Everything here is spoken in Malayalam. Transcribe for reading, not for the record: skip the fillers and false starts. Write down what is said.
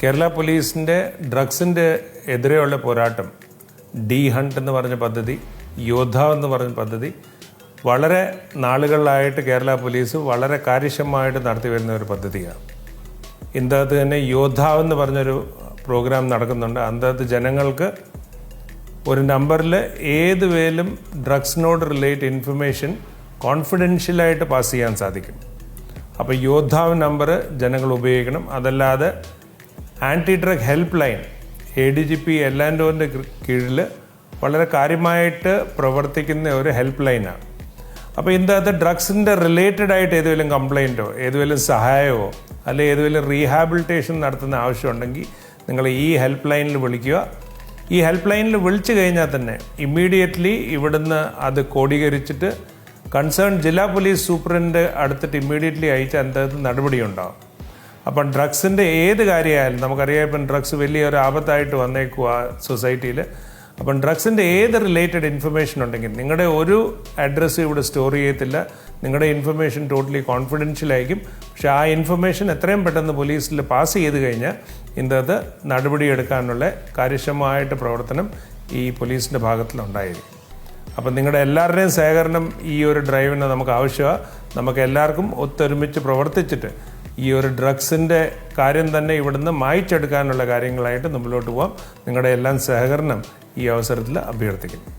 കേരള പോലീസിൻ്റെ ഡ്രഗ്സിൻ്റെ എതിരെയുള്ള പോരാട്ടം ഡി ഹണ്ട് എന്ന് പറഞ്ഞ പദ്ധതി, യോദ്ധാവ് എന്ന് പറഞ്ഞ പദ്ധതി വളരെ നാളുകളിലായിട്ട് കേരള പോലീസ് വളരെ കാര്യക്ഷമമായിട്ട് നടത്തി വരുന്ന ഒരു പദ്ധതിയാണ്. ഇതിനകത്ത് തന്നെ യോദ്ധാവ് എന്ന് പറഞ്ഞൊരു പ്രോഗ്രാം നടക്കുന്നുണ്ട്. അതിനകത്ത് ജനങ്ങൾക്ക് ഒരു നമ്പറിൽ ഏത് വേലും ഡ്രഗ്സിനോട് റിലേറ്റ് ഇൻഫർമേഷൻ കോൺഫിഡൻഷ്യലായിട്ട് പാസ് ചെയ്യാൻ സാധിക്കും. അപ്പോൾ യോദ്ധാവ് നമ്പർ ജനങ്ങൾ ഉപയോഗിക്കണം. അതല്ലാതെ anti drug help line ADGP എല്ലാൻഡോൻ്റെ കീഴിൽ വളരെ കാര്യമായിട്ട് പ്രവർത്തിക്കുന്ന ഒരു ഹെൽപ്പ് ലൈനാണ്. അപ്പോൾ ഇതിനകത്ത് ഡ്രഗ്സിൻ്റെ റിലേറ്റഡ് ആയിട്ട് ഏതെങ്കിലും കംപ്ലയിൻറ്റോ ഏതെങ്കിലും സഹായമോ അല്ലെങ്കിൽ ഏതെങ്കിലും റീഹാബിലിറ്റേഷൻ നടത്തുന്ന ആവശ്യമുണ്ടെങ്കിൽ നിങ്ങൾ ഈ ഹെൽപ്പ് ലൈനിൽ വിളിക്കുക. ഈ ഹെൽപ്പ് ലൈനിൽ വിളിച്ചു കഴിഞ്ഞാൽ തന്നെ ഇമ്മീഡിയറ്റ്ലി ഇവിടുന്ന് അത് കോഡീകരിച്ചിട്ട് കൺസേൺ ജില്ലാ പോലീസ് സൂപ്രണ്ട് അടുത്തിട്ട് ഇമ്മീഡിയറ്റ്ലി അയച്ച് അതിനകത്ത് നടപടിയുണ്ടാകും. അപ്പം ഡ്രഗ്സിൻ്റെ ഏത് കാര്യമായാലും നമുക്കറിയാം, ഇപ്പം ഡ്രഗ്സ് വലിയൊരു ആപത്തായിട്ട് വന്നേക്കുക സൊസൈറ്റിയിൽ. അപ്പം ഡ്രഗ്സിൻ്റെ ഏത് റിലേറ്റഡ് ഇൻഫർമേഷൻ ഉണ്ടെങ്കിൽ നിങ്ങളുടെ ഒരു അഡ്രസ്സ് ഇവിടെ സ്റ്റോർ ചെയ്യത്തില്ല. നിങ്ങളുടെ ഇൻഫർമേഷൻ ടോട്ടലി കോൺഫിഡൻഷ്യൽ ആയിരിക്കും. പക്ഷേ ആ ഇൻഫർമേഷൻ എത്രയും പെട്ടെന്ന് പോലീസിൽ പാസ് ചെയ്ത് കഴിഞ്ഞാൽ ഇതിനകത്ത് നടപടിയെടുക്കാനുള്ള കാര്യക്ഷമമായിട്ട് പ്രവർത്തനം ഈ പോലീസിൻ്റെ ഭാഗത്തിലുണ്ടായിരിക്കും. അപ്പം നിങ്ങളുടെ എല്ലാവരുടെയും സഹകരണം ഈ ഒരു ഡ്രൈവിന് നമുക്ക് ആവശ്യമാണ്. നമുക്ക് എല്ലാവർക്കും ഒത്തൊരുമിച്ച് പ്രവർത്തിച്ചിട്ട് ഈ ഒരു ഡ്രഗ്സിൻ്റെ കാര്യം തന്നെ ഇവിടുന്ന് മായ്ച്ചെടുക്കാനുള്ള കാര്യങ്ങളായിട്ട് മുമ്പിലോട്ട് പോകാം. നിങ്ങളുടെ എല്ലാം സഹകരണം ഈ അവസരത്തിൽ അഭ്യർത്ഥിക്കുന്നു.